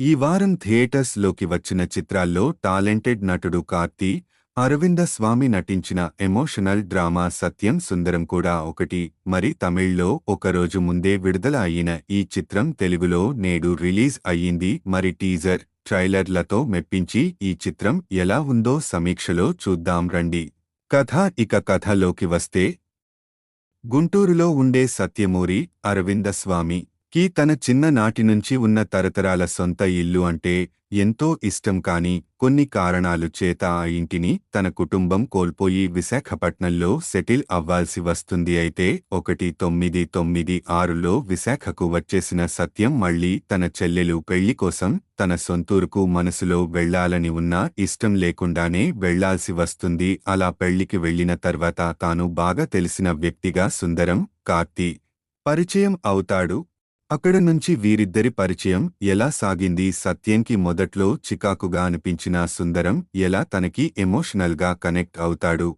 ఈ వారం థియేటర్స్లోకి వచ్చిన చిత్రాల్లో టాలెంటెడ్ నటుడు కార్తీ, అరవింద స్వామి నటించిన ఎమోషనల్ డ్రామా సత్యం సుందరం కూడా ఒకటి. మరి తమిళ్లో ఒకరోజు ముందే విడుదల అయిన ఈ చిత్రం తెలుగులో నేడు రిలీజ్ అయ్యింది. మరి టీజర్, ట్రైలర్లతో మెప్పించి ఈ చిత్రం ఎలా ఉందో సమీక్షలో చూద్దాం రండి. కథలోకి వస్తే, గుంటూరులో ఉండే సత్యమూరి అరవిందస్వామి కి తన చిన్ననాటి నుంచి ఉన్న తరతరాల సొంత ఇల్లు అంటే ఎంతో ఇష్టం. కాని కొన్ని కారణాలు చేత ఆ ఇంటిని తన కుటుంబం కోల్పోయి విశాఖపట్నంలో సెటిల్ అవ్వాల్సి వస్తుంది. అయితే 1996లో విశాఖకు వచ్చేసిన సత్యం మళ్లీ తన చెల్లెలు పెళ్లి కోసం తన సొంతూరుకు మనసులో వెళ్లాలని ఉన్నా ఇష్టం లేకుండానే వెళ్లాల్సి వస్తుంది. అలా పెళ్లికి వెళ్లిన తర్వాత తాను బాగా తెలిసిన వ్యక్తిగా సుందరం, కార్తీ పరిచయం అవుతాడు. అక్కడ నుంచి వీరిద్దరి పరిచయం ఎలా సాగింది? సత్యంకి మొదట్లో చికాకుగా అనిపించిన సుందరం ఎలా తనకి ఎమోషనల్గా కనెక్ట్ అవుతాడు?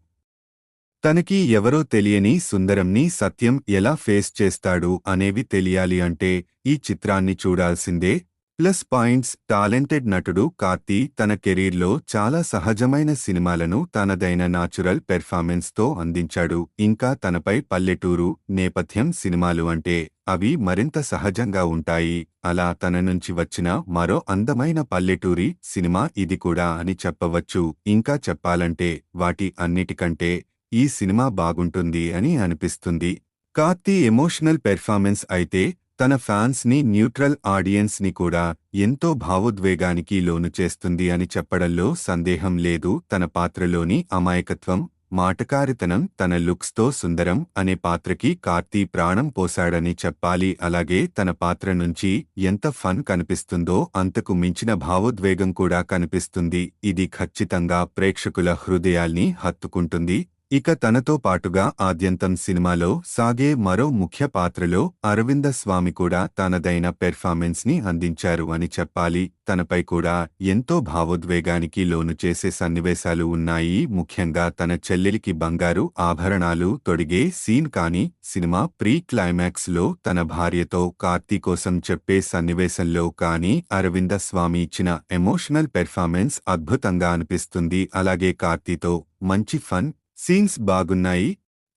తనకి ఎవరో తెలియని సుందరంని సత్యం ఎలా ఫేస్ చేస్తాడు అనేవి తెలియాలి అంటే ఈ చిత్రాన్ని చూడాల్సిందే. ప్లస్ పాయింట్స్: టాలెంటెడ్ నటుడు కార్తీ తన కెరీర్లో చాలా సహజమైన సినిమాలను తనదైన నాచురల్ పెర్ఫార్మెన్స్తో అందించాడు. ఇంకా తనపై పల్లెటూరు నేపథ్యం సినిమాలు అంటే అవి మరింత సహజంగా ఉంటాయి. అలా తన నుంచి వచ్చిన మరో అందమైన పల్లెటూరి సినిమా ఇది కూడా అని చెప్పవచ్చు. ఇంకా చెప్పాలంటే వాటి అన్నిటికంటే ఈ సినిమా బాగుంటుంది అని అనిపిస్తుంది. కార్తీ ఎమోషనల్ పెర్ఫార్మెన్స్ అయితే తన ఫ్యాన్స్ ని, న్యూట్రల్ ఆడియన్స్ ని కూడా ఎంతో భావోద్వేగానికి లోను చేస్తుంది అని చెప్పడంలో సందేహం లేదు. తన పాత్రలోని అమాయకత్వం, మాటకారితనం, తన లుక్స్తో సుందరం అనే పాత్రకి కార్తీ ప్రాణం పోశాడని చెప్పాలి. అలాగే తన పాత్ర నుంచి ఎంత ఫన్ కనిపిస్తుందో అంతకు మించిన భావోద్వేగం కూడా కనిపిస్తుంది. ఇది ఖచ్చితంగా ప్రేక్షకుల హృదయాల్ని హత్తుకుంటుంది. ఇక తనతో పాటుగా ఆద్యంతం సినిమాలో సాగే మరో ముఖ్య పాత్రలో అరవిందస్వామి కూడా తనదైన పెర్ఫార్మెన్స్ ని అందించారు అని చెప్పాలి. తనపై కూడా ఎంతో భావోద్వేగానికి లోను చేసే సన్నివేశాలు ఉన్నాయి. ముఖ్యంగా తన చెల్లెలికి బంగారు ఆభరణాలు తొడిగే సీన్ కానీ, సినిమా ప్రీ క్లైమాక్స్ లో తన భార్యతో కార్తీ కోసం చెప్పే సన్నివేశంలో కానీ అరవిందస్వామి ఇచ్చిన ఎమోషనల్ పెర్ఫార్మెన్స్ అద్భుతంగా అనిపిస్తుంది. అలాగే కార్తీతో మంచి ఫన్ సీన్స్ బాగున్నాయి.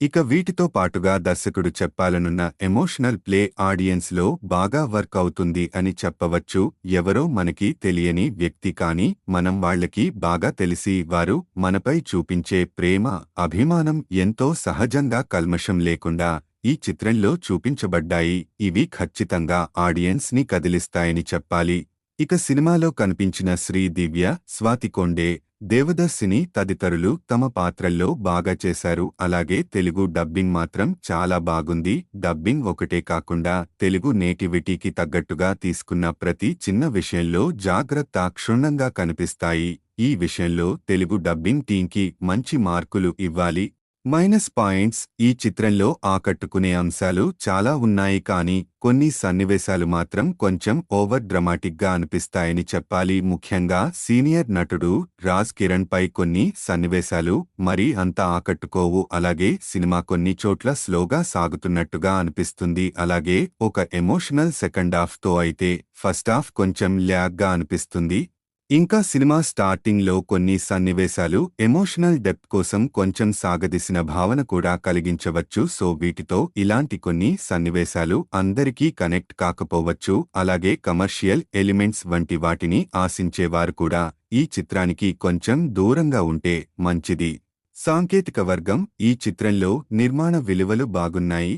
ఇక వీటితో పాటుగా దర్శకుడు చెప్పాలనున్న ఎమోషనల్ ప్లే ఆడియన్స్ లో బాగా వర్క్ అవుతుంది అని చెప్పవచ్చు. ఎవరో మనకి తెలియని వ్యక్తి కానీ మనం వాళ్లకి బాగా తెలిసి వారు మనపై చూపించే ప్రేమ, అభిమానం ఎంతో సహజంగా కల్మషం లేకుండా ఈ చిత్రంలో చూపించబడ్డాయి. ఇవి ఖచ్చితంగా ఆడియన్స్ ని కదిలిస్తాయని చెప్పాలి. ఇక సినిమాలో కనిపించిన శ్రీదివ్య, స్వాతి కొండే, దేవదర్శిని తదితరులు తమ పాత్రల్లో బాగా చేశారు. అలాగే తెలుగు డబ్బింగ్ మాత్రం చాలా బాగుంది. డబ్బింగ్ ఒకటే కాకుండా తెలుగు నేటివిటీకి తగ్గట్టుగా తీసుకున్న ప్రతి చిన్న విషయంలో జాగ్రత్త క్షుణ్ణంగా కనిపిస్తాయి. ఈ విషయంలో తెలుగు డబ్బింగ్ టీంకి మంచి మార్కులు ఇవ్వాలి. మైనస్ పాయింట్స్: ఈ చిత్రంలో ఆకట్టుకునే అంశాలు చాలా ఉన్నాయి కానీ కొన్ని సన్నివేశాలు మాత్రం కొంచెం ఓవర్ డ్రమాటిక్గా అనిపిస్తాయని చెప్పాలి. ముఖ్యంగా సీనియర్ నటుడు రాజ్ కిరణ్ పై కొన్ని సన్నివేశాలు మరీ అంత ఆకట్టుకోవు. అలాగే సినిమా కొన్ని చోట్ల స్లోగా సాగుతున్నట్టుగా అనిపిస్తుంది. అలాగే ఒక ఎమోషనల్ సెకండ్ హాఫ్ తో అయితే ఫస్ట్ హాఫ్ కొంచెం ల్యాగ్గా అనిపిస్తుంది. ఇంకా సినిమా స్టార్టింగ్ లో కొన్ని సన్నివేశాలు ఎమోషనల్ డెప్త్ కోసం కొంచెం సాగదీసిన భావన కూడా కలిగించవచ్చు. సో వీటితో ఇలాంటి కొన్ని సన్నివేశాలు అందరికీ కనెక్ట్ కాకపోవచ్చు. అలాగే కమర్షియల్ ఎలిమెంట్స్ వంటి వాటిని ఆశించేవారు కూడా ఈ చిత్రానికి కొంచెం దూరంగా ఉంటే మంచిది. సాంకేతిక వర్గం: ఈ చిత్రంలో నిర్మాణ విలువలు బాగున్నాయి.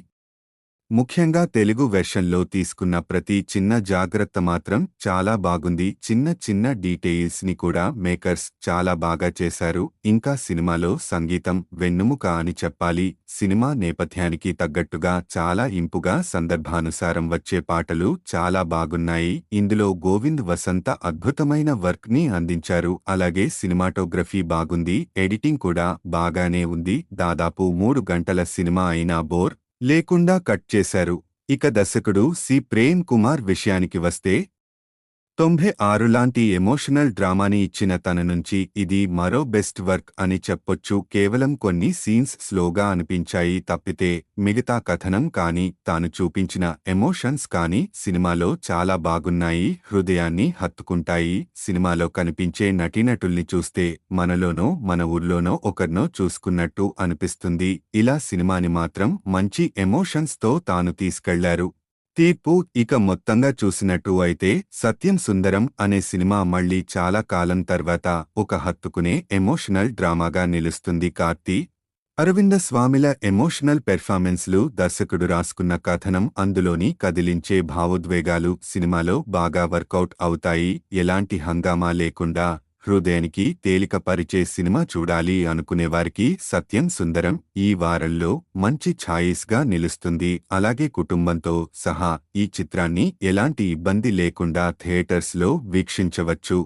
ముఖ్యంగా తెలుగు వెర్షన్లో తీసుకున్న ప్రతి చిన్న జాగ్రత్త మాత్రం చాలా బాగుంది. చిన్న చిన్న డీటెయిల్స్ ని కూడా మేకర్స్ చాలా బాగా చేశారు. ఇంకా సినిమాలో సంగీతం వెన్నెముక అని చెప్పాలి. సినిమా నేపథ్యానికి తగ్గట్టుగా చాలా ఇంపుగా సందర్భానుసారం వచ్చే పాటలు చాలా బాగున్నాయి. ఇందులో గోవింద్ వసంత అద్భుతమైన వర్క్ ని అందించారు. అలాగే సినిమాటోగ్రఫీ బాగుంది. ఎడిటింగ్ కూడా బాగానే ఉంది. దాదాపు 3 గంటల సినిమా అయినా బోర్ లేకుండా కట్ చేశారు. ఇక దర్శకుడు సి. ప్రేమ్ కుమార్ విషయానికి వస్తే, 96 లాంటి ఎమోషనల్ డ్రామాని ఇచ్చిన తన నుంచి ఇది మరో బెస్ట్ వర్క్ అని చెప్పొచ్చు. కేవలం కొన్ని సీన్స్ స్లోగా అనిపించాయి తప్పితే మిగతా కథనం కానీ తాను చూపించిన ఎమోషన్స్ కానీ సినిమాలో చాలా బాగున్నాయి, హృదయాన్ని హత్తుకుంటాయి. సినిమాలో కనిపించే నటీనటుల్ని చూస్తే మనలోనో మన ఊర్లోనో ఒకర్నో చూసుకున్నట్టు అనిపిస్తుంది. ఇలా సినిమాని మాత్రం మంచి ఎమోషన్స్తో తాను తీసుకెళ్లారు. తీర్పు ఇక మొత్తంగా చూసినట్టు అయితే సత్యం సుందరం అనే సినిమా మళ్ళీ చాలా కాలం తర్వాత ఒక హత్తుకునే ఎమోషనల్ డ్రామాగా నిలుస్తుంది. కార్తీ అరవింద స్వామిల ఎమోషనల్ పెర్ఫార్మెన్స్లు, దర్శకుడు రాసుకున్న కథనం, అందులోని కదిలించే భావోద్వేగాలు సినిమాలో బాగా వర్కౌట్ అవుతాయి. ఎలాంటి హంగామా లేకుండా హృదయానికి తేలికపరిచే సినిమా చూడాలి అనుకునేవారికి సత్యం సుందరం ఈ వారంలో మంచి ఛాయిస్గా నిలుస్తుంది. అలాగే కుటుంబంతో సహా ఈ చిత్రాన్ని ఎలాంటి ఇబ్బంది లేకుండా థియేటర్స్లో వీక్షించవచ్చు.